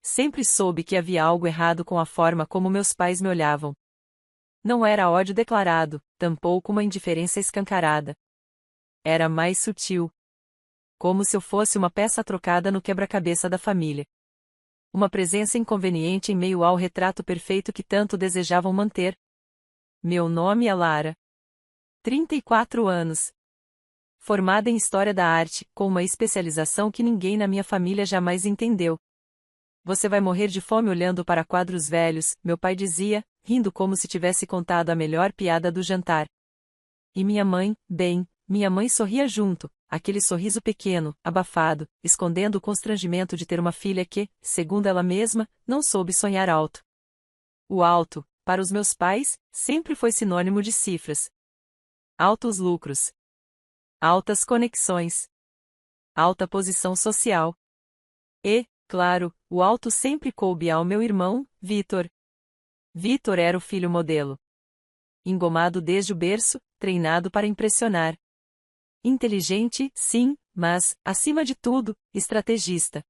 sempre soube que havia algo errado com a forma como meus pais me olhavam. Não era ódio declarado, tampouco uma indiferença escancarada. Era mais sutil. Como se eu fosse uma peça trocada no quebra-cabeça da família. Uma presença inconveniente em meio ao retrato perfeito que tanto desejavam manter. Meu nome é Lara. 34 anos. Formada em História da Arte, com uma especialização que ninguém na minha família jamais entendeu. Você vai morrer de fome olhando para quadros velhos, meu pai dizia, rindo como se tivesse contado a melhor piada do jantar. E minha mãe, bem, minha mãe sorria junto, aquele sorriso pequeno, abafado, escondendo o constrangimento de ter uma filha que, segundo ela mesma, não soube sonhar alto. O alto, para os meus pais, sempre foi sinônimo de cifras. Altos lucros. Altas conexões. Alta posição social. E, claro, o alto sempre coube ao meu irmão, Vitor. Vitor era o filho modelo. Engomado desde o berço, treinado para impressionar. Inteligente, sim, mas, acima de tudo, estrategista.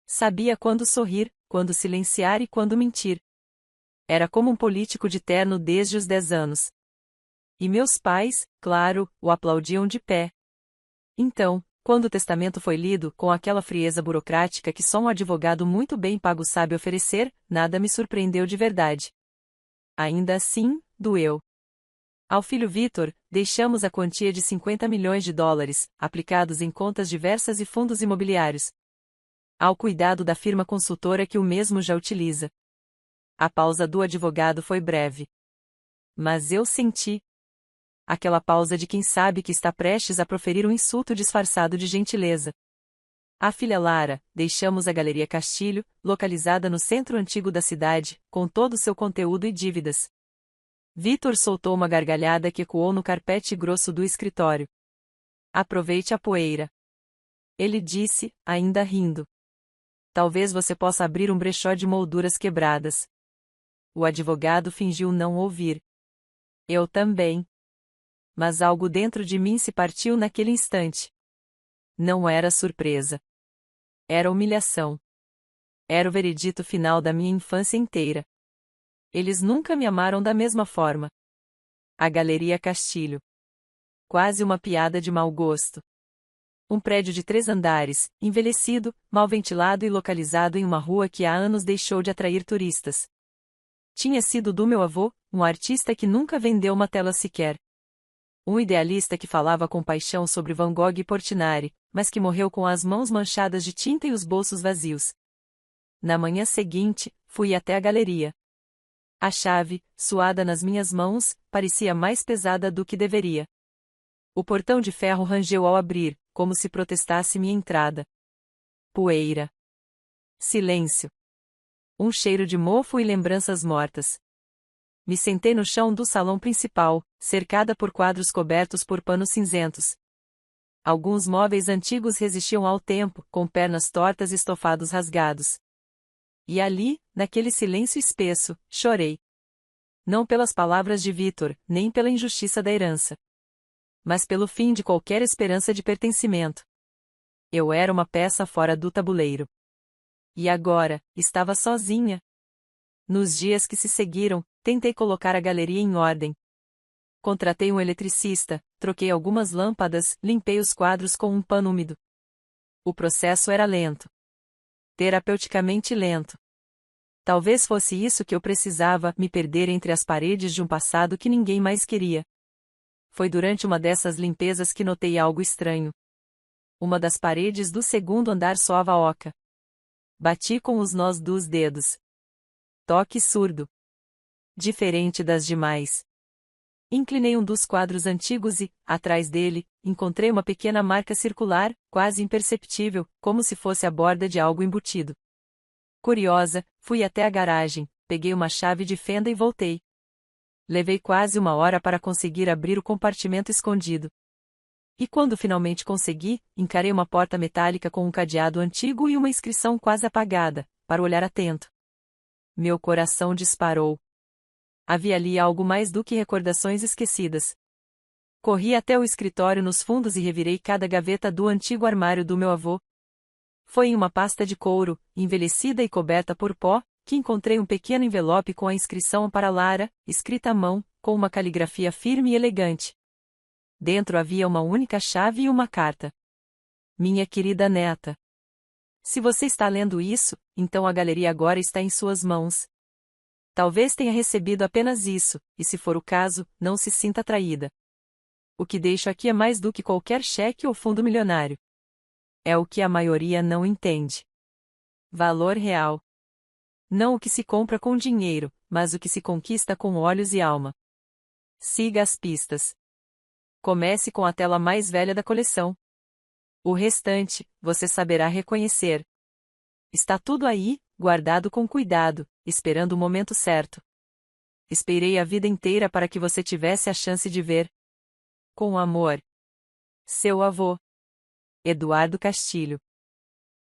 Sabia quando sorrir, quando silenciar e quando mentir. Era como um político de terno desde os 10 anos. E meus pais, claro, o aplaudiam de pé. Então, quando o testamento foi lido, com aquela frieza burocrática que só um advogado muito bem pago sabe oferecer, nada me surpreendeu de verdade. Ainda assim, doeu. Ao filho Vitor, deixamos a quantia de 50 milhões de dólares, aplicados em contas diversas e fundos imobiliários. Ao cuidado da firma consultora que o mesmo já utiliza. A pausa do advogado foi breve. Mas eu senti. Aquela pausa de quem sabe que está prestes a proferir um insulto disfarçado de gentileza. A filha Lara, deixamos a Galeria Castilho, localizada no centro antigo da cidade, com todo o seu conteúdo e dívidas. Vitor soltou uma gargalhada que ecoou no carpete grosso do escritório. Aproveite a poeira. Ele disse, ainda rindo. Talvez você possa abrir um brechó de molduras quebradas. O advogado fingiu não ouvir. Eu também. Mas algo dentro de mim se partiu naquele instante. Não era surpresa. Era humilhação. Era o veredito final da minha infância inteira. Eles nunca me amaram da mesma forma. A Galeria Castilho. Quase uma piada de mau gosto. Um prédio de 3 andares, envelhecido, mal ventilado e localizado em uma rua que há anos deixou de atrair turistas. Tinha sido do meu avô, um artista que nunca vendeu uma tela sequer. Um idealista que falava com paixão sobre Van Gogh e Portinari, mas que morreu com as mãos manchadas de tinta e os bolsos vazios. Na manhã seguinte, fui até a galeria. A chave, suada nas minhas mãos, parecia mais pesada do que deveria. O portão de ferro rangeu ao abrir, como se protestasse minha entrada. Poeira. Silêncio. Um cheiro de mofo e lembranças mortas. Me sentei no chão do salão principal, cercada por quadros cobertos por panos cinzentos. Alguns móveis antigos resistiam ao tempo, com pernas tortas e estofados rasgados. E ali, naquele silêncio espesso, chorei. Não pelas palavras de Vitor, nem pela injustiça da herança. Mas pelo fim de qualquer esperança de pertencimento. Eu era uma peça fora do tabuleiro. E agora, estava sozinha. Nos dias que se seguiram, tentei colocar a galeria em ordem. Contratei um eletricista, troquei algumas lâmpadas, limpei os quadros com um pano úmido. O processo era lento. Terapeuticamente lento. Talvez fosse isso que eu precisava, me perder entre as paredes de um passado que ninguém mais queria. Foi durante uma dessas limpezas que notei algo estranho. Uma das paredes do segundo andar soava oca. Bati com os nós dos dedos. Toque surdo. Diferente das demais. Inclinei um dos quadros antigos e, atrás dele, encontrei uma pequena marca circular, quase imperceptível, como se fosse a borda de algo embutido. Curiosa, fui até a garagem, peguei uma chave de fenda e voltei. Levei quase 1 hora para conseguir abrir o compartimento escondido. E quando finalmente consegui, encarei uma porta metálica com um cadeado antigo e uma inscrição quase apagada, para olhar atento. Meu coração disparou. Havia ali algo mais do que recordações esquecidas. Corri até o escritório nos fundos e revirei cada gaveta do antigo armário do meu avô. Foi em uma pasta de couro, envelhecida e coberta por pó, que encontrei um pequeno envelope com a inscrição para Lara, escrita à mão, com uma caligrafia firme e elegante. Dentro havia uma única chave e uma carta. Minha querida neta. Se você está lendo isso, então a galeria agora está em suas mãos. Talvez tenha recebido apenas isso, e se for o caso, não se sinta traída. O que deixo aqui é mais do que qualquer cheque ou fundo milionário. É o que a maioria não entende. Valor real. Não o que se compra com dinheiro, mas o que se conquista com olhos e alma. Siga as pistas. Comece com a tela mais velha da coleção. O restante, você saberá reconhecer. Está tudo aí, guardado com cuidado, esperando o momento certo. Esperei a vida inteira para que você tivesse a chance de ver. Com amor. Seu avô. Eduardo Castilho.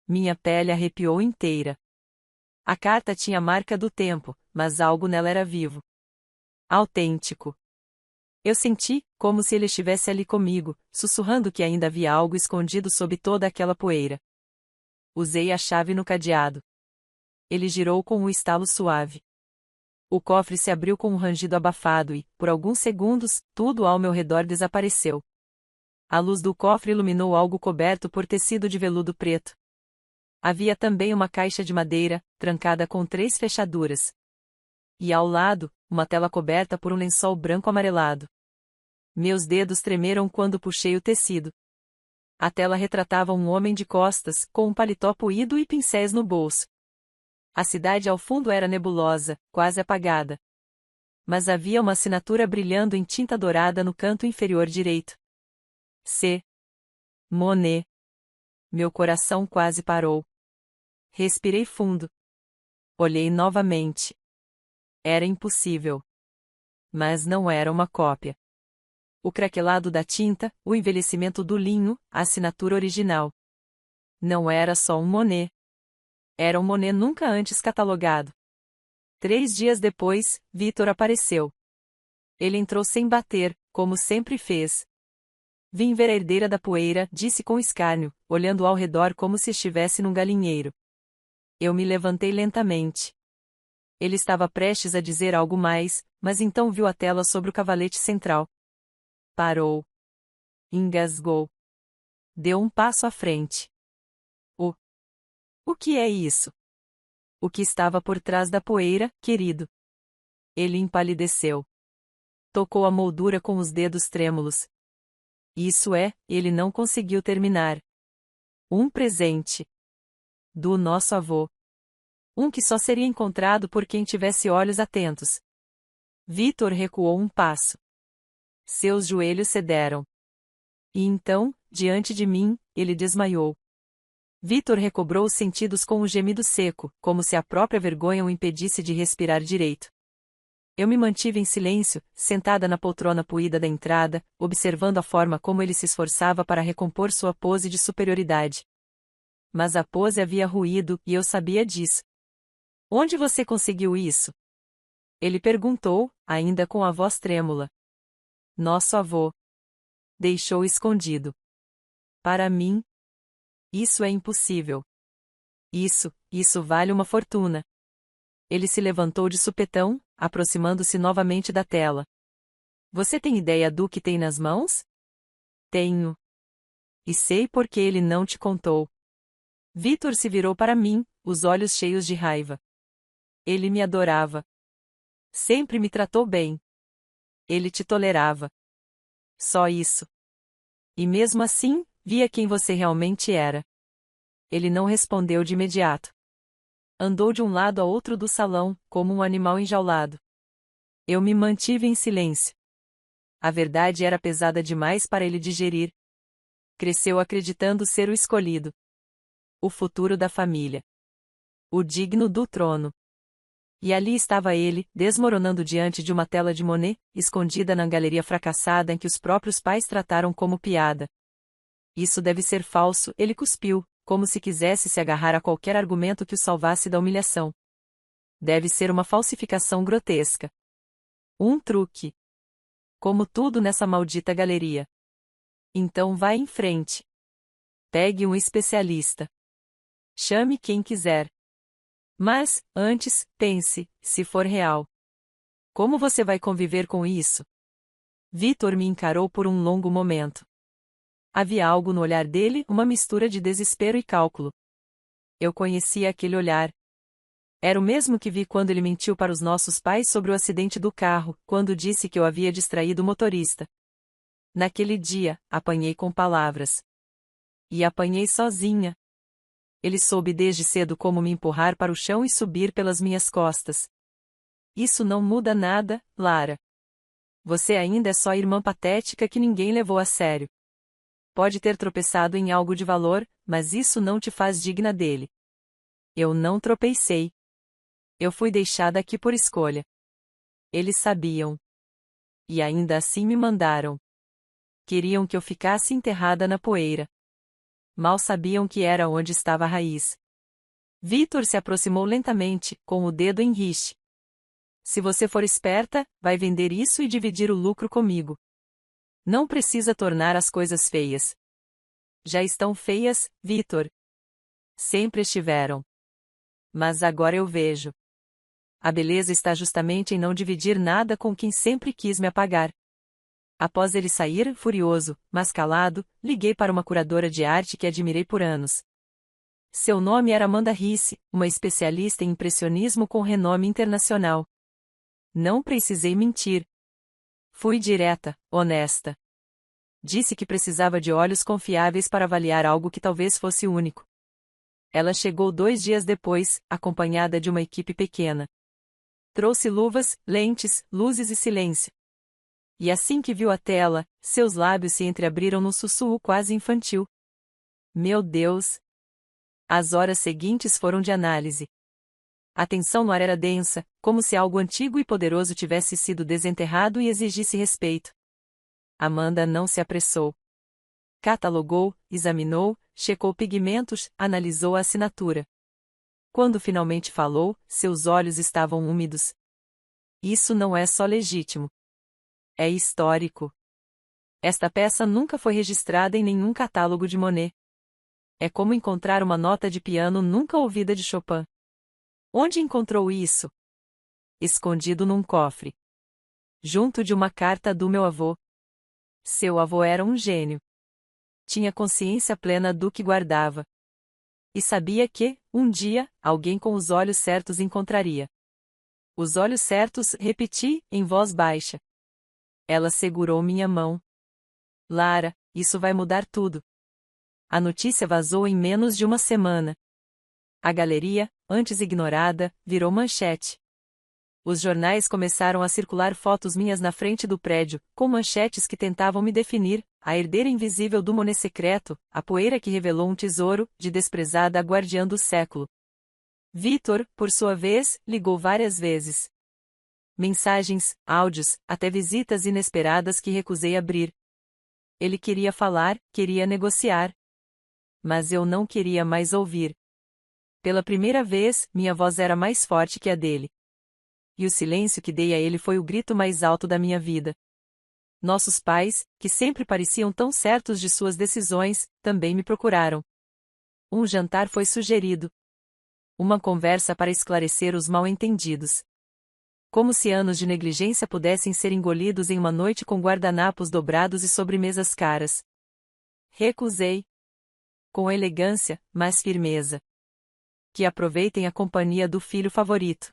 Minha pele arrepiou inteira. A carta tinha a marca do tempo, mas algo nela era vivo. Autêntico. Eu senti, como se ele estivesse ali comigo, sussurrando que ainda havia algo escondido sob toda aquela poeira. Usei a chave no cadeado. Ele girou com um estalo suave. O cofre se abriu com um rangido abafado e, por alguns segundos, tudo ao meu redor desapareceu. A luz do cofre iluminou algo coberto por tecido de veludo preto. Havia também uma caixa de madeira, trancada com 3 fechaduras. E ao lado, uma tela coberta por um lençol branco amarelado. Meus dedos tremeram quando puxei o tecido. A tela retratava um homem de costas, com um paletó puído e pincéis no bolso. A cidade ao fundo era nebulosa, quase apagada. Mas havia uma assinatura brilhando em tinta dourada no canto inferior direito. C. Monet. Meu coração quase parou. Respirei fundo. Olhei novamente. Era impossível. Mas não era uma cópia. O craquelado da tinta, o envelhecimento do linho, a assinatura original. Não era só um Monet. Era um Monet nunca antes catalogado. 3 dias depois, Victor apareceu. Ele entrou sem bater, como sempre fez. Vim ver a herdeira da poeira, disse com escárnio, olhando ao redor como se estivesse num galinheiro. Eu me levantei lentamente. Ele estava prestes a dizer algo mais, mas então viu a tela sobre o cavalete central. Parou. Engasgou. Deu um passo à frente. O que é isso? O que estava por trás da poeira, querido? Ele empalideceu. Tocou a moldura com os dedos trêmulos. Isso é, ele não conseguiu terminar. Um presente. Do nosso avô. Um que só seria encontrado por quem tivesse olhos atentos. Victor recuou um passo. Seus joelhos cederam. E então, diante de mim, ele desmaiou. Victor recobrou os sentidos com um gemido seco, como se a própria vergonha o impedisse de respirar direito. Eu me mantive em silêncio, sentada na poltrona puída da entrada, observando a forma como ele se esforçava para recompor sua pose de superioridade. Mas a pose havia ruído, e eu sabia disso. Onde você conseguiu isso? Ele perguntou, ainda com a voz trêmula. Nosso avô. Deixou escondido. Para mim, isso é impossível. Isso vale uma fortuna. Ele se levantou de supetão, aproximando-se novamente da tela. Você tem ideia do que tem nas mãos? Tenho. E sei por que ele não te contou. Victor se virou para mim, os olhos cheios de raiva. Ele me adorava. Sempre me tratou bem. Ele te tolerava. Só isso. E mesmo assim, via quem você realmente era. Ele não respondeu de imediato. Andou de um lado a outro do salão, como um animal enjaulado. Eu me mantive em silêncio. A verdade era pesada demais para ele digerir. Cresceu acreditando ser o escolhido. O futuro da família. O digno do trono. E ali estava ele, desmoronando diante de uma tela de Monet, escondida na galeria fracassada em que os próprios pais trataram como piada. Isso deve ser falso, ele cuspiu, como se quisesse se agarrar a qualquer argumento que o salvasse da humilhação. Deve ser uma falsificação grotesca. Um truque. Como tudo nessa maldita galeria. Então vá em frente. Pegue um especialista. Chame quem quiser. Mas, antes, pense, se for real. Como você vai conviver com isso? Vitor me encarou por um longo momento. Havia algo no olhar dele, uma mistura de desespero e cálculo. Eu conhecia aquele olhar. Era o mesmo que vi quando ele mentiu para os nossos pais sobre o acidente do carro, quando disse que eu havia distraído o motorista. Naquele dia, apanhei com palavras. E apanhei sozinha. Ele soube desde cedo como me empurrar para o chão e subir pelas minhas costas. Isso não muda nada, Lara. Você ainda é só a irmã patética que ninguém levou a sério. Pode ter tropeçado em algo de valor, mas isso não te faz digna dele. Eu não tropecei. Eu fui deixada aqui por escolha. Eles sabiam. E ainda assim me mandaram. Queriam que eu ficasse enterrada na poeira. Mal sabiam que era onde estava a raiz. Vitor se aproximou lentamente, com o dedo em riste. Se você for esperta, vai vender isso e dividir o lucro comigo. Não precisa tornar as coisas feias. Já estão feias, Vitor. Sempre estiveram. Mas agora eu vejo. A beleza está justamente em não dividir nada com quem sempre quis me apagar. Após ele sair, furioso, mas calado, liguei para uma curadora de arte que admirei por anos. Seu nome era Amanda Risse, uma especialista em impressionismo com renome internacional. Não precisei mentir. Fui direta, honesta. Disse que precisava de olhos confiáveis para avaliar algo que talvez fosse único. Ela chegou 2 dias depois, acompanhada de uma equipe pequena. Trouxe luvas, lentes, luzes e silêncio. E assim que viu a tela, seus lábios se entreabriram num sussurro quase infantil. Meu Deus! As horas seguintes foram de análise. A tensão no ar era densa, como se algo antigo e poderoso tivesse sido desenterrado e exigisse respeito. Amanda não se apressou. Catalogou, examinou, checou pigmentos, analisou a assinatura. Quando finalmente falou, seus olhos estavam úmidos. Isso não é só legítimo. É histórico. Esta peça nunca foi registrada em nenhum catálogo de Monet. É como encontrar uma nota de piano nunca ouvida de Chopin. Onde encontrou isso? Escondido num cofre. Junto de uma carta do meu avô. Seu avô era um gênio. Tinha consciência plena do que guardava. E sabia que, um dia, alguém com os olhos certos encontraria. Os olhos certos, repeti, em voz baixa. Ela segurou minha mão. Lara, isso vai mudar tudo. A notícia vazou em menos de uma semana. A galeria, antes ignorada, virou manchete. Os jornais começaram a circular fotos minhas na frente do prédio, com manchetes que tentavam me definir: a herdeira invisível do Monet secreto, a poeira que revelou um tesouro, de desprezada guardiã do século. Vitor, por sua vez, ligou várias vezes. Mensagens, áudios, até visitas inesperadas que recusei abrir. Ele queria falar, queria negociar. Mas eu não queria mais ouvir. Pela primeira vez, minha voz era mais forte que a dele. E o silêncio que dei a ele foi o grito mais alto da minha vida. Nossos pais, que sempre pareciam tão certos de suas decisões, também me procuraram. Um jantar foi sugerido. Uma conversa para esclarecer os mal-entendidos. Como se anos de negligência pudessem ser engolidos em uma noite com guardanapos dobrados e sobremesas caras. Recusei. Com elegância, mas firmeza. Que aproveitem a companhia do filho favorito.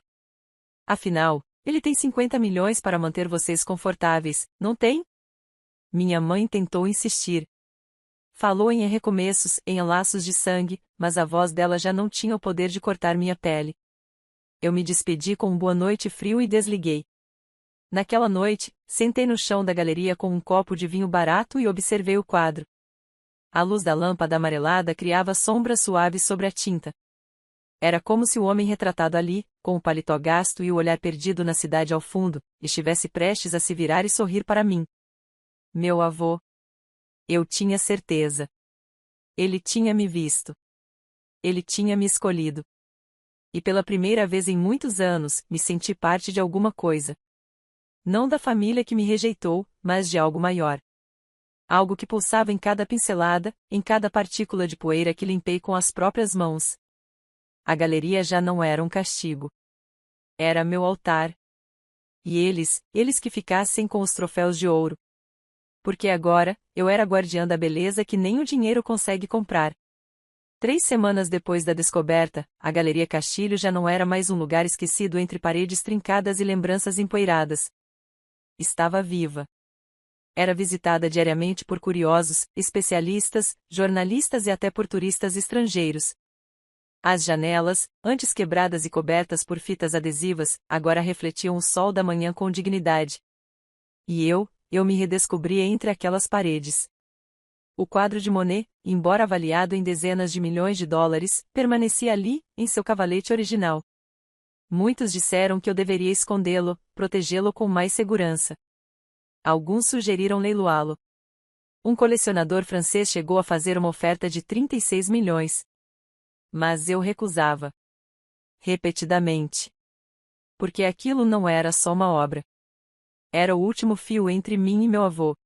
Afinal, ele tem 50 milhões para manter vocês confortáveis, não tem? Minha mãe tentou insistir. Falou em recomeços, em laços de sangue, mas a voz dela já não tinha o poder de cortar minha pele. Eu me despedi com um boa noite frio e desliguei. Naquela noite, sentei no chão da galeria com um copo de vinho barato e observei o quadro. A luz da lâmpada amarelada criava sombras suaves sobre a tinta. Era como se o homem retratado ali, com o paletó gasto e o olhar perdido na cidade ao fundo, estivesse prestes a se virar e sorrir para mim. Meu avô. Eu tinha certeza. Ele tinha me visto. Ele tinha me escolhido. E pela primeira vez em muitos anos, me senti parte de alguma coisa. Não da família que me rejeitou, mas de algo maior. Algo que pulsava em cada pincelada, em cada partícula de poeira que limpei com as próprias mãos. a galeria já não era um castigo. Era meu altar. E eles que ficassem com os troféus de ouro. Porque agora, eu era guardiã da beleza que nem o dinheiro consegue comprar. 3 semanas depois da descoberta, a Galeria Castilho já não era mais um lugar esquecido entre paredes trincadas e lembranças empoeiradas. Estava viva. Era visitada diariamente por curiosos, especialistas, jornalistas e até por turistas estrangeiros. As janelas, antes quebradas e cobertas por fitas adesivas, agora refletiam o sol da manhã com dignidade. E eu me redescobria entre aquelas paredes. O quadro de Monet, embora avaliado em dezenas de milhões de dólares, permanecia ali, em seu cavalete original. Muitos disseram que eu deveria escondê-lo, protegê-lo com mais segurança. Alguns sugeriram leiloá-lo. Um colecionador francês chegou a fazer uma oferta de 36 milhões. Mas eu recusava. Repetidamente. Porque aquilo não era só uma obra. Era o último fio entre mim e meu avô.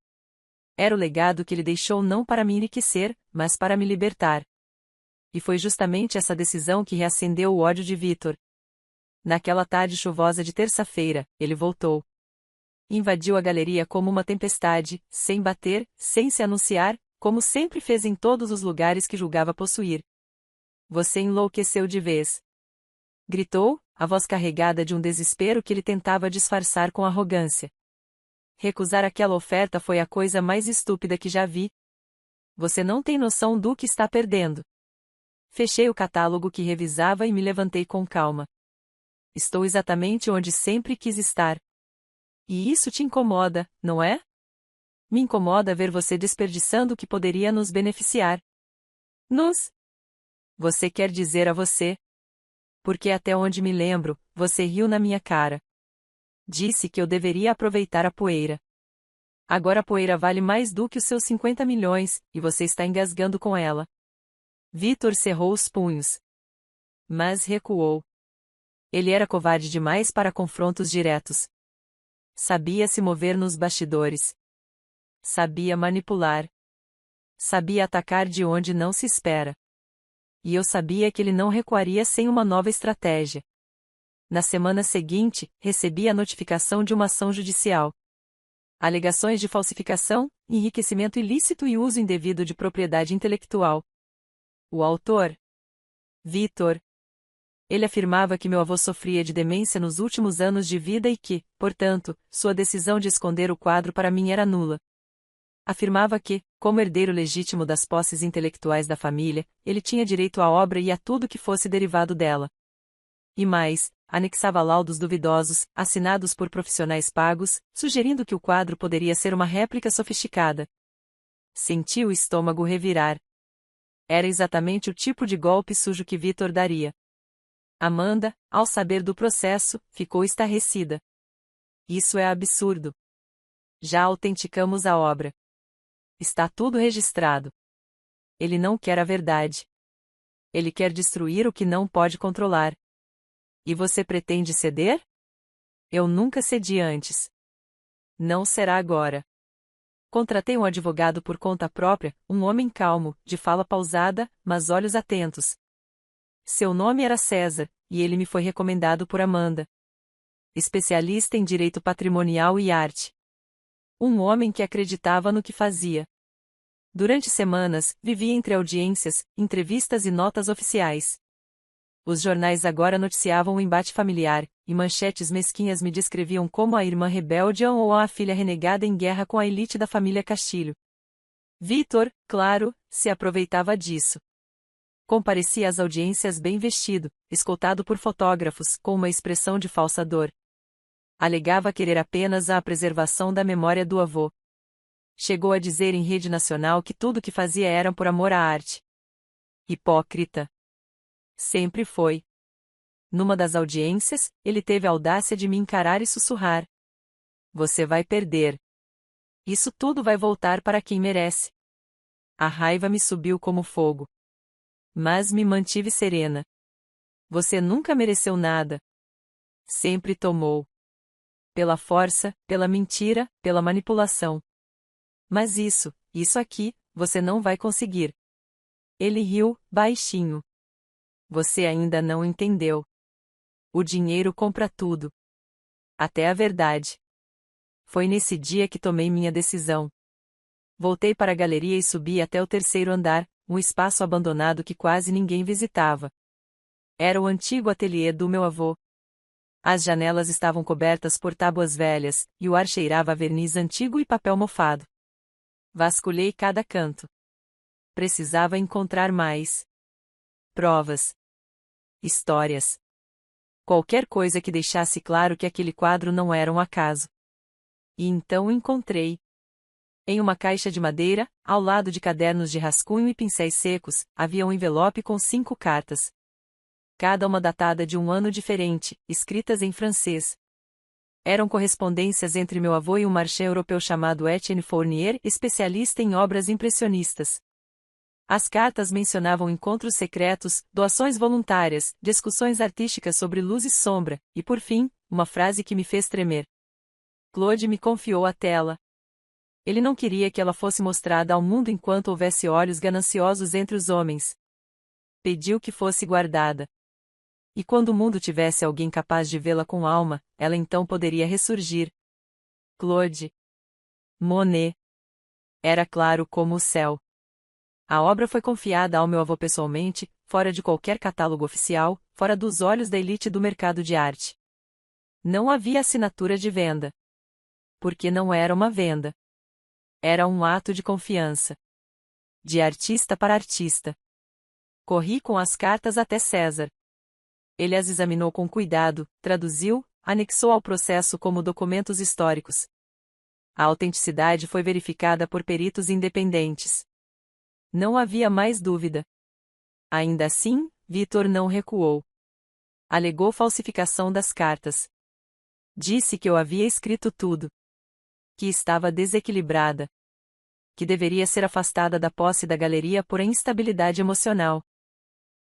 Era o legado que ele deixou não para me enriquecer, mas para me libertar. E foi justamente essa decisão que reacendeu o ódio de Victor. Naquela tarde chuvosa de terça-feira, ele voltou. Invadiu a galeria como uma tempestade, sem bater, sem se anunciar, como sempre fez em todos os lugares que julgava possuir. Você enlouqueceu de vez. Gritou, a voz carregada de um desespero que ele tentava disfarçar com arrogância. Recusar aquela oferta foi a coisa mais estúpida que já vi. Você não tem noção do que está perdendo. Fechei o catálogo que revisava e me levantei com calma. Estou exatamente onde sempre quis estar. E isso te incomoda, não é? Me incomoda ver você desperdiçando o que poderia nos beneficiar. Você quer dizer a você? Porque até onde me lembro, você riu na minha cara. Disse que eu deveria aproveitar a poeira. Agora a poeira vale mais do que os seus 50 milhões, e você está engasgando com ela. Victor cerrou os punhos. Mas recuou. Ele era covarde demais para confrontos diretos. Sabia se mover nos bastidores. Sabia manipular. Sabia atacar de onde não se espera. E eu sabia que ele não recuaria sem uma nova estratégia. Na semana seguinte, recebi a notificação de uma ação judicial. Alegações de falsificação, enriquecimento ilícito e uso indevido de propriedade intelectual. O autor? Victor. Ele afirmava que meu avô sofria de demência nos últimos anos de vida e que, portanto, sua decisão de esconder o quadro para mim era nula. Afirmava que, como herdeiro legítimo das posses intelectuais da família, ele tinha direito à obra e a tudo que fosse derivado dela. E mais, anexava laudos duvidosos, assinados por profissionais pagos, sugerindo que o quadro poderia ser uma réplica sofisticada. Senti o estômago revirar. Era exatamente o tipo de golpe sujo que Victor daria. Amanda, ao saber do processo, ficou estarrecida. Isso é absurdo. Já autenticamos a obra. Está tudo registrado. Ele não quer a verdade. Ele quer destruir o que não pode controlar. E você pretende ceder? Eu nunca cedi antes. Não será agora. Contratei um advogado por conta própria, um homem calmo, de fala pausada, mas olhos atentos. Seu nome era César, e ele me foi recomendado por Amanda. Especialista em direito patrimonial e arte. Um homem que acreditava no que fazia. Durante semanas, vivia entre audiências, entrevistas e notas oficiais. Os jornais agora noticiavam o embate familiar, e manchetes mesquinhas me descreviam como a irmã rebelde ou a filha renegada em guerra com a elite da família Castilho. Victor, claro, se aproveitava disso. Comparecia às audiências bem vestido, escoltado por fotógrafos, com uma expressão de falsa dor. Alegava querer apenas a preservação da memória do avô. Chegou a dizer em rede nacional que tudo o que fazia era por amor à arte. Hipócrita. Sempre foi. Numa das audiências, ele teve a audácia de me encarar e sussurrar. Você vai perder. Isso tudo vai voltar para quem merece. A raiva me subiu como fogo. Mas me mantive serena. Você nunca mereceu nada. Sempre tomou. Pela força, pela mentira, pela manipulação. Mas isso aqui, você não vai conseguir. Ele riu, baixinho. Você ainda não entendeu. O dinheiro compra tudo. Até a verdade. Foi nesse dia que tomei minha decisão. Voltei para a galeria e subi até o terceiro andar, um espaço abandonado que quase ninguém visitava. Era o antigo ateliê do meu avô. As janelas estavam cobertas por tábuas velhas, e o ar cheirava a verniz antigo e papel mofado. Vasculhei cada canto. Precisava encontrar mais provas, histórias. Qualquer coisa que deixasse claro que aquele quadro não era um acaso. E então encontrei. Em uma caixa de madeira, ao lado de cadernos de rascunho e pincéis secos, havia um envelope com 5 cartas. Cada uma datada de um ano diferente, escritas em francês. Eram correspondências entre meu avô e um marchand europeu chamado Etienne Fournier, especialista em obras impressionistas. As cartas mencionavam encontros secretos, doações voluntárias, discussões artísticas sobre luz e sombra, e por fim, uma frase que me fez tremer. Claude me confiou a tela. Ele não queria que ela fosse mostrada ao mundo enquanto houvesse olhos gananciosos entre os homens. Pediu que fosse guardada. E quando o mundo tivesse alguém capaz de vê-la com alma, ela então poderia ressurgir. Claude Monet. Era claro como o céu. A obra foi confiada ao meu avô pessoalmente, fora de qualquer catálogo oficial, fora dos olhos da elite do mercado de arte. Não havia assinatura de venda. Porque não era uma venda. Era um ato de confiança. De artista para artista. Corri com as cartas até César. Ele as examinou com cuidado, traduziu, anexou ao processo como documentos históricos. A autenticidade foi verificada por peritos independentes. Não havia mais dúvida. Ainda assim, Vitor não recuou. Alegou falsificação das cartas. Disse que eu havia escrito tudo. Que estava desequilibrada. Que deveria ser afastada da posse da galeria por instabilidade emocional.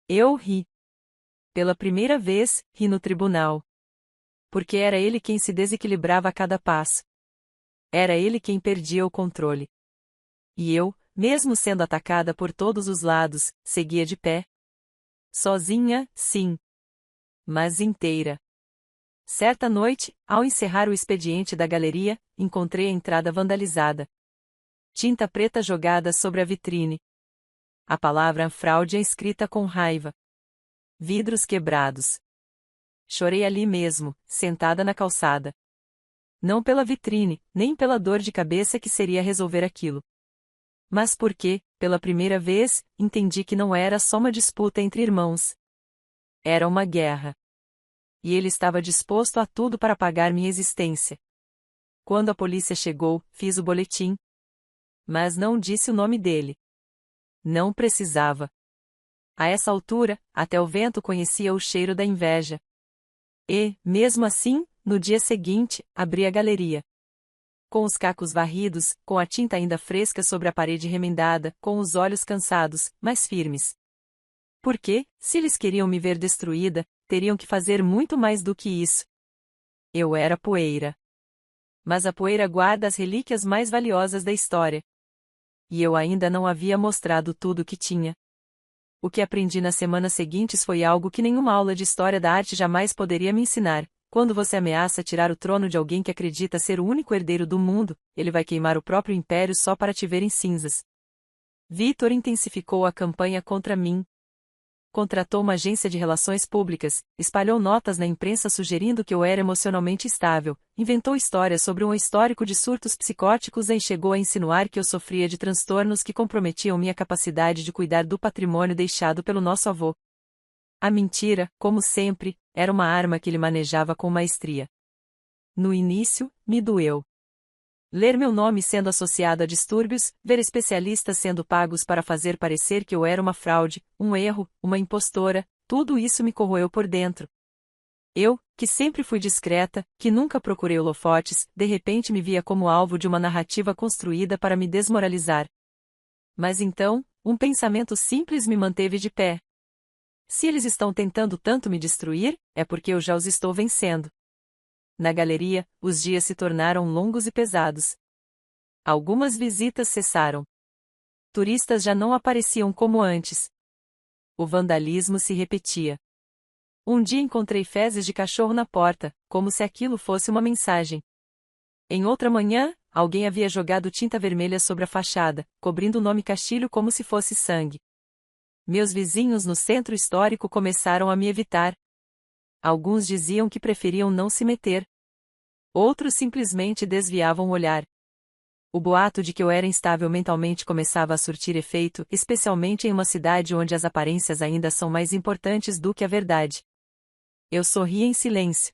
Eu ri. Pela primeira vez, ri no tribunal. Porque era ele quem se desequilibrava a cada passo. Era ele quem perdia o controle. E eu, mesmo sendo atacada por todos os lados, seguia de pé. Sozinha, sim. Mas inteira. Certa noite, ao encerrar o expediente da galeria, encontrei a entrada vandalizada. Tinta preta jogada sobre a vitrine. A palavra fraude é escrita com raiva. Vidros quebrados. Chorei ali mesmo, sentada na calçada. Não pela vitrine, nem pela dor de cabeça que seria resolver aquilo. Mas porque, pela primeira vez, entendi que não era só uma disputa entre irmãos. Era uma guerra. E ele estava disposto a tudo para pagar minha existência. Quando a polícia chegou, fiz o boletim. Mas não disse o nome dele. Não precisava. A essa altura, até o vento conhecia o cheiro da inveja. E, mesmo assim, no dia seguinte, abri a galeria. Com os cacos varridos, com a tinta ainda fresca sobre a parede remendada, com os olhos cansados, mas firmes. Porque, se eles queriam me ver destruída, teriam que fazer muito mais do que isso. Eu era poeira. Mas a poeira guarda as relíquias mais valiosas da história. E eu ainda não havia mostrado tudo o que tinha. O que aprendi nas semanas seguintes foi algo que nenhuma aula de história da arte jamais poderia me ensinar. Quando você ameaça tirar o trono de alguém que acredita ser o único herdeiro do mundo, ele vai queimar o próprio império só para te ver em cinzas. Vitor intensificou a campanha contra mim. Contratou uma agência de relações públicas, espalhou notas na imprensa sugerindo que eu era emocionalmente instável, inventou histórias sobre um histórico de surtos psicóticos e chegou a insinuar que eu sofria de transtornos que comprometiam minha capacidade de cuidar do patrimônio deixado pelo nosso avô. A mentira, como sempre, era uma arma que ele manejava com maestria. No início, me doeu. Ler meu nome sendo associado a distúrbios, ver especialistas sendo pagos para fazer parecer que eu era uma fraude, um erro, uma impostora, tudo isso me corroeu por dentro. Eu, que sempre fui discreta, que nunca procurei holofotes, de repente me via como alvo de uma narrativa construída para me desmoralizar. Mas então, um pensamento simples me manteve de pé. Se eles estão tentando tanto me destruir, é porque eu já os estou vencendo. Na galeria, os dias se tornaram longos e pesados. Algumas visitas cessaram. Turistas já não apareciam como antes. O vandalismo se repetia. Um dia encontrei fezes de cachorro na porta, como se aquilo fosse uma mensagem. Em outra manhã, alguém havia jogado tinta vermelha sobre a fachada, cobrindo o nome Castilho como se fosse sangue. Meus vizinhos no centro histórico começaram a me evitar. Alguns diziam que preferiam não se meter. Outros simplesmente desviavam o olhar. O boato de que eu era instável mentalmente começava a surtir efeito, especialmente em uma cidade onde as aparências ainda são mais importantes do que a verdade. Eu sorria em silêncio.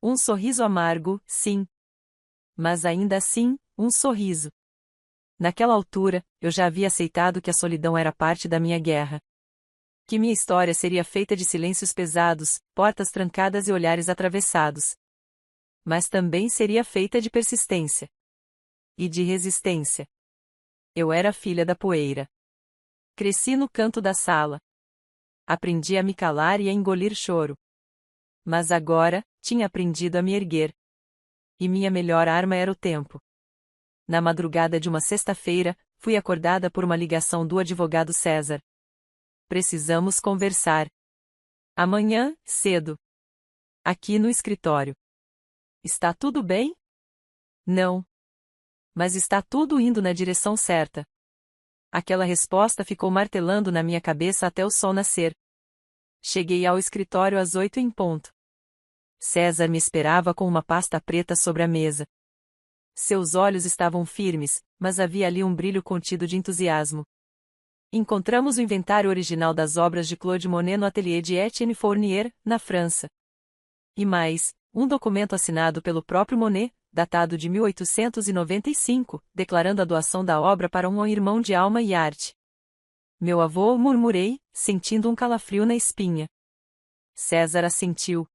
Um sorriso amargo, sim. Mas ainda assim, um sorriso. Naquela altura, eu já havia aceitado que a solidão era parte da minha guerra. Que minha história seria feita de silêncios pesados, portas trancadas e olhares atravessados. Mas também seria feita de persistência. E de resistência. Eu era filha da poeira. Cresci no canto da sala. Aprendi a me calar e a engolir choro. Mas agora, tinha aprendido a me erguer. E minha melhor arma era o tempo. Na madrugada de uma sexta-feira, fui acordada por uma ligação do advogado César. Precisamos conversar. Amanhã, cedo. Aqui no escritório. Está tudo bem? Não. Mas está tudo indo na direção certa. Aquela resposta ficou martelando na minha cabeça até o sol nascer. Cheguei ao escritório às 8 em ponto. César me esperava com uma pasta preta sobre a mesa. Seus olhos estavam firmes, mas havia ali um brilho contido de entusiasmo. Encontramos o inventário original das obras de Claude Monet no ateliê de Etienne Fournier, na França. E mais, um documento assinado pelo próprio Monet, datado de 1895, declarando a doação da obra para um irmão de alma e arte. Meu avô, murmurei, sentindo um calafrio na espinha. César assentiu.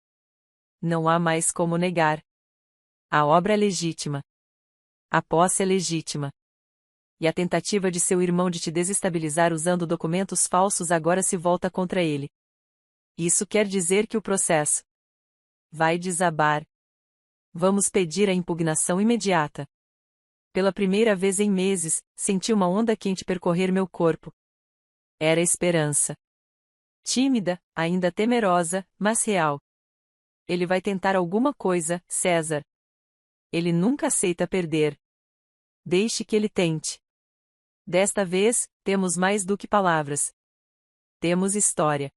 Não há mais como negar. A obra é legítima. A posse é legítima. E a tentativa de seu irmão de te desestabilizar usando documentos falsos agora se volta contra ele. Isso quer dizer que o processo vai desabar. Vamos pedir a impugnação imediata. Pela primeira vez em meses, senti uma onda quente percorrer meu corpo. Era esperança. Tímida, ainda temerosa, mas real. Ele vai tentar alguma coisa, César. Ele nunca aceita perder. Deixe que ele tente. Desta vez, temos mais do que palavras. Temos história.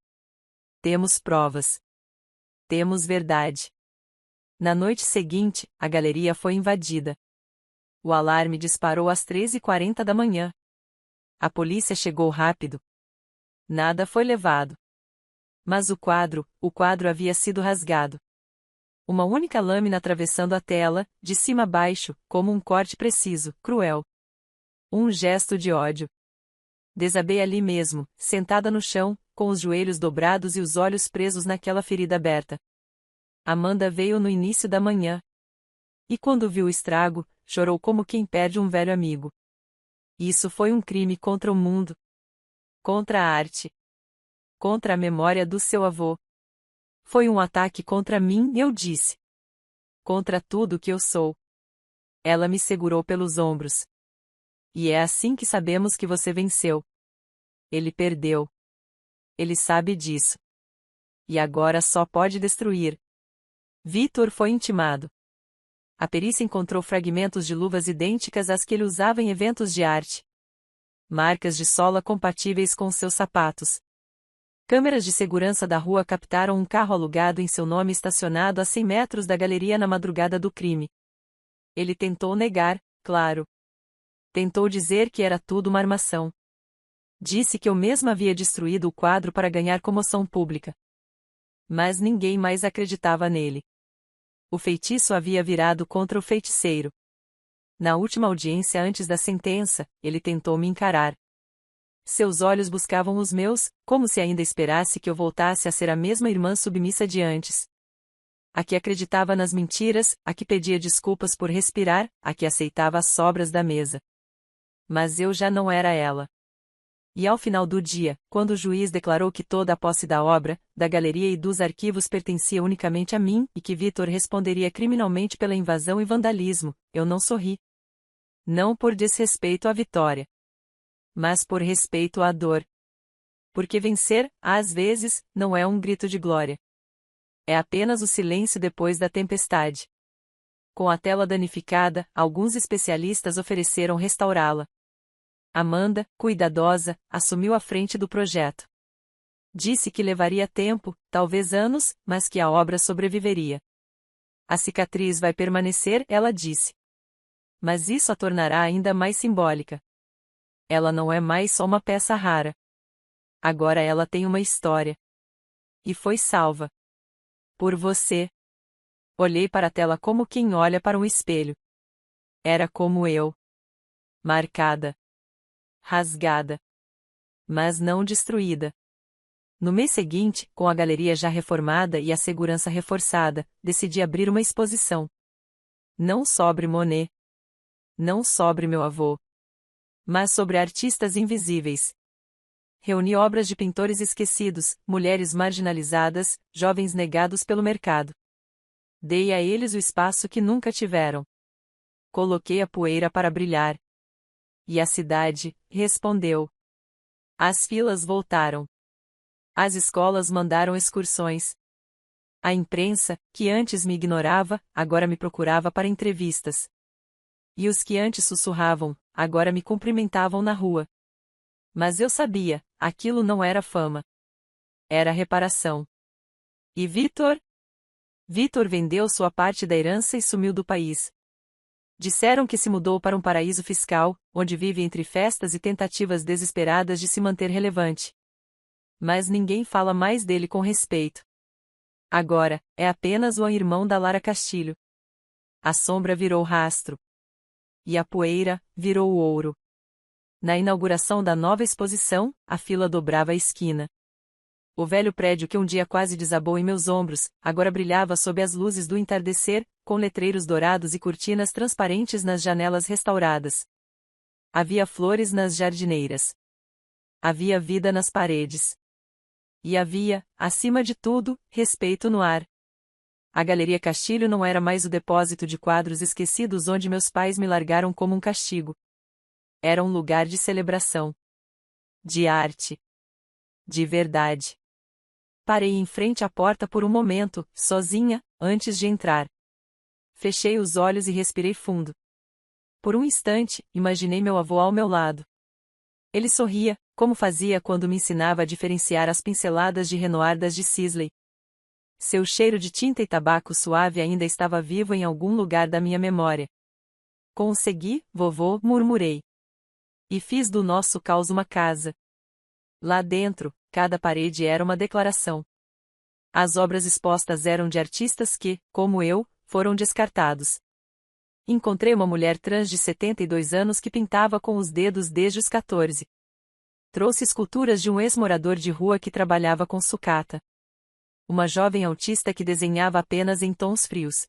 Temos provas. Temos verdade. Na noite seguinte, a galeria foi invadida. O alarme disparou às 13h40 da manhã. A polícia chegou rápido. Nada foi levado. Mas o quadro havia sido rasgado. Uma única lâmina atravessando a tela, de cima a baixo, como um corte preciso, cruel. Um gesto de ódio. Desabei ali mesmo, sentada no chão, com os joelhos dobrados e os olhos presos naquela ferida aberta. Amanda veio no início da manhã. E quando viu o estrago, chorou como quem perde um velho amigo. Isso foi um crime contra o mundo. Contra a arte. Contra a memória do seu avô. Foi um ataque contra mim, eu disse. Contra tudo que eu sou. Ela me segurou pelos ombros. E é assim que sabemos que você venceu. Ele perdeu. Ele sabe disso. E agora só pode destruir. Vitor foi intimado. A perícia encontrou fragmentos de luvas idênticas às que ele usava em eventos de arte. Marcas de sola compatíveis com seus sapatos. Câmeras de segurança da rua captaram um carro alugado em seu nome estacionado a 100 metros da galeria na madrugada do crime. Ele tentou negar, claro. Tentou dizer que era tudo uma armação. Disse que eu mesma havia destruído o quadro para ganhar comoção pública. Mas ninguém mais acreditava nele. O feitiço havia virado contra o feiticeiro. Na última audiência antes da sentença, ele tentou me encarar. Seus olhos buscavam os meus, como se ainda esperasse que eu voltasse a ser a mesma irmã submissa de antes. A que acreditava nas mentiras, a que pedia desculpas por respirar, a que aceitava as sobras da mesa. Mas eu já não era ela. E ao final do dia, quando o juiz declarou que toda a posse da obra, da galeria e dos arquivos pertencia unicamente a mim, e que Vitor responderia criminalmente pela invasão e vandalismo, eu não sorri. Não por desrespeito à vitória, mas por respeito à dor. Porque vencer, às vezes, não é um grito de glória. É apenas o silêncio depois da tempestade. Com a tela danificada, alguns especialistas ofereceram restaurá-la. Amanda, cuidadosa, assumiu a frente do projeto. Disse que levaria tempo, talvez anos, mas que a obra sobreviveria. A cicatriz vai permanecer, ela disse. Mas isso a tornará ainda mais simbólica. Ela não é mais só uma peça rara. Agora ela tem uma história. E foi salva. Por você. Olhei para a tela como quem olha para um espelho. Era como eu. Marcada. Rasgada. Mas não destruída. No mês seguinte, com a galeria já reformada e a segurança reforçada, decidi abrir uma exposição. Não sobre Monet. Não sobre meu avô. Mas sobre artistas invisíveis. Reuni obras de pintores esquecidos, mulheres marginalizadas, jovens negados pelo mercado. Dei a eles o espaço que nunca tiveram. Coloquei a poeira para brilhar. E a cidade respondeu. As filas voltaram. As escolas mandaram excursões. A imprensa, que antes me ignorava, agora me procurava para entrevistas. E os que antes sussurravam, agora me cumprimentavam na rua. Mas eu sabia, aquilo não era fama. Era reparação. E Vitor? Vitor vendeu sua parte da herança e sumiu do país. Disseram que se mudou para um paraíso fiscal, onde vive entre festas e tentativas desesperadas de se manter relevante. Mas ninguém fala mais dele com respeito. Agora, é apenas o irmão da Lara Castilho. A sombra virou rastro. E a poeira virou ouro. Na inauguração da nova exposição, a fila dobrava a esquina. O velho prédio que um dia quase desabou em meus ombros, agora brilhava sob as luzes do entardecer, com letreiros dourados e cortinas transparentes nas janelas restauradas. Havia flores nas jardineiras. Havia vida nas paredes. E havia, acima de tudo, respeito no ar. A Galeria Castilho não era mais o depósito de quadros esquecidos onde meus pais me largaram como um castigo. Era um lugar de celebração. De arte. De verdade. Parei em frente à porta por um momento, sozinha, antes de entrar. Fechei os olhos e respirei fundo. Por um instante, imaginei meu avô ao meu lado. Ele sorria, como fazia quando me ensinava a diferenciar as pinceladas de Renoir das de Sisley. Seu cheiro de tinta e tabaco suave ainda estava vivo em algum lugar da minha memória. Consegui, vovô, murmurei. E fiz do nosso caos uma casa. Lá dentro, cada parede era uma declaração. As obras expostas eram de artistas que, como eu, foram descartados. Encontrei uma mulher trans de 72 anos que pintava com os dedos desde os 14. Trouxe esculturas de um ex-morador de rua que trabalhava com sucata. Uma jovem autista que desenhava apenas em tons frios.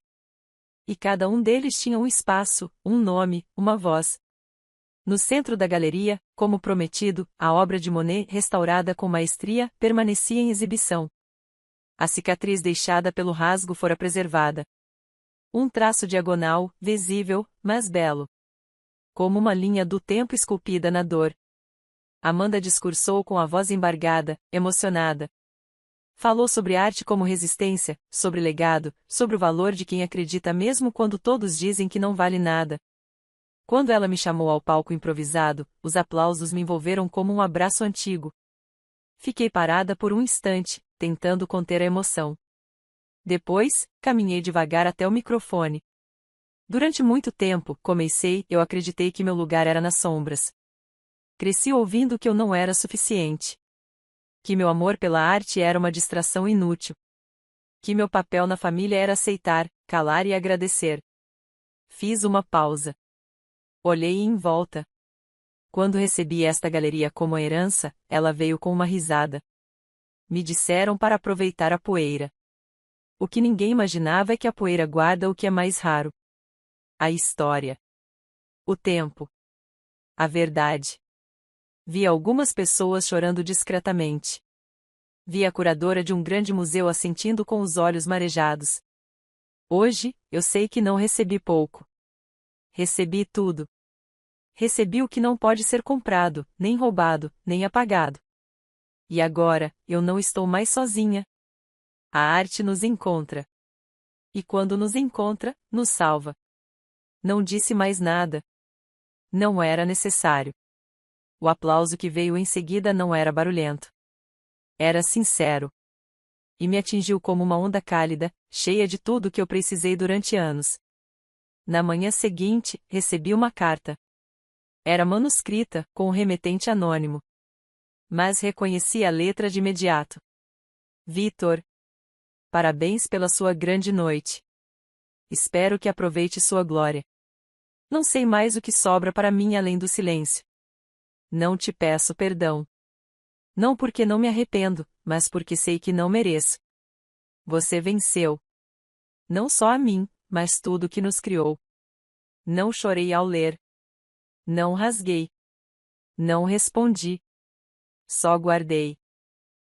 E cada um deles tinha um espaço, um nome, uma voz. No centro da galeria, como prometido, a obra de Monet, restaurada com maestria, permanecia em exibição. A cicatriz deixada pelo rasgo fora preservada. Um traço diagonal, visível, mas belo. Como uma linha do tempo esculpida na dor. Amanda discursou com a voz embargada, emocionada. Falou sobre arte como resistência, sobre legado, sobre o valor de quem acredita mesmo quando todos dizem que não vale nada. Quando ela me chamou ao palco improvisado, os aplausos me envolveram como um abraço antigo. Fiquei parada por um instante, tentando conter a emoção. Depois, caminhei devagar até o microfone. Durante muito tempo, comecei, eu acreditei que meu lugar era nas sombras. Cresci ouvindo que eu não era suficiente. Que meu amor pela arte era uma distração inútil. Que meu papel na família era aceitar, calar e agradecer. Fiz uma pausa. Olhei em volta. Quando recebi esta galeria como herança, ela veio com uma risada. Me disseram para aproveitar a poeira. O que ninguém imaginava é que a poeira guarda o que é mais raro. A história. O tempo. A verdade. Vi algumas pessoas chorando discretamente. Vi a curadora de um grande museu assentindo com os olhos marejados. Hoje, eu sei que não recebi pouco. Recebi tudo. Recebi o que não pode ser comprado, nem roubado, nem apagado. E agora, eu não estou mais sozinha. A arte nos encontra. E quando nos encontra, nos salva. Não disse mais nada. Não era necessário. O aplauso que veio em seguida não era barulhento. Era sincero. E me atingiu como uma onda cálida, cheia de tudo que eu precisei durante anos. Na manhã seguinte, recebi uma carta. Era manuscrita, com o remetente anônimo. Mas reconheci a letra de imediato. Vitor. Parabéns pela sua grande noite. Espero que aproveite sua glória. Não sei mais o que sobra para mim além do silêncio. Não te peço perdão. Não porque não me arrependo, mas porque sei que não mereço. Você venceu. Não só a mim, mas tudo que nos criou. Não chorei ao ler. Não rasguei. Não respondi. Só guardei.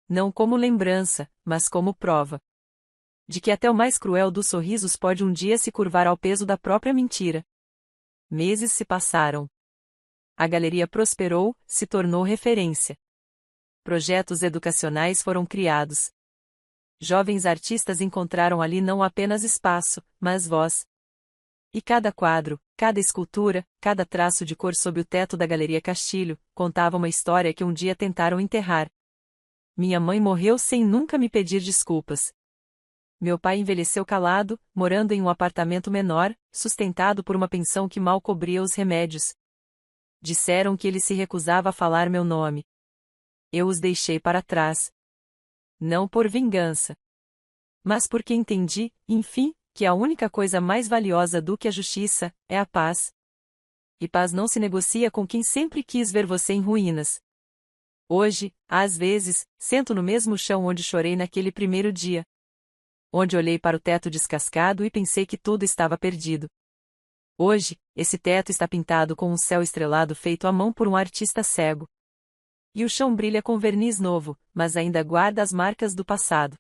Não como lembrança, mas como prova. De que até o mais cruel dos sorrisos pode um dia se curvar ao peso da própria mentira. Meses se passaram. A galeria prosperou, se tornou referência. Projetos educacionais foram criados. Jovens artistas encontraram ali não apenas espaço, mas voz. E cada quadro, cada escultura, cada traço de cor sob o teto da Galeria Castilho, contava uma história que um dia tentaram enterrar. Minha mãe morreu sem nunca me pedir desculpas. Meu pai envelheceu calado, morando em um apartamento menor, sustentado por uma pensão que mal cobria os remédios. Disseram que ele se recusava a falar meu nome. Eu os deixei para trás. Não por vingança. Mas porque entendi, enfim, que a única coisa mais valiosa do que a justiça é a paz. E paz não se negocia com quem sempre quis ver você em ruínas. Hoje, às vezes, sento no mesmo chão onde chorei naquele primeiro dia. Onde olhei para o teto descascado e pensei que tudo estava perdido. Hoje, esse teto está pintado com um céu estrelado feito à mão por um artista cego. E o chão brilha com verniz novo, mas ainda guarda as marcas do passado.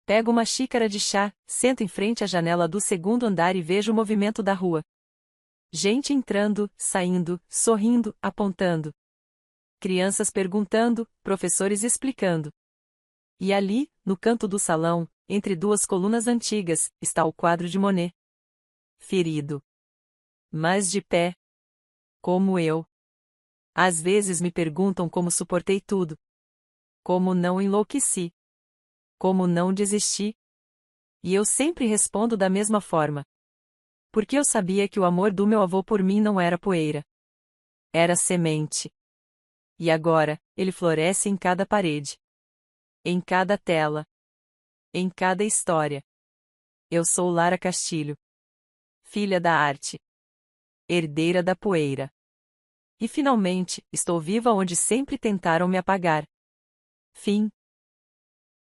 Pego uma xícara de chá, sento em frente à janela do segundo andar e vejo o movimento da rua. Gente entrando, saindo, sorrindo, apontando. Crianças perguntando, professores explicando. E ali, no canto do salão, entre duas colunas antigas, está o quadro de Monet. Ferido. Mas de pé. Como eu. Às vezes me perguntam como suportei tudo. Como não enlouqueci. Como não desisti. E eu sempre respondo da mesma forma. Porque eu sabia que o amor do meu avô por mim não era poeira. Era semente. E agora, ele floresce em cada parede. Em cada tela. Em cada história. Eu sou Lara Castilho. Filha da arte. Herdeira da poeira. E finalmente, estou viva onde sempre tentaram me apagar. Fim.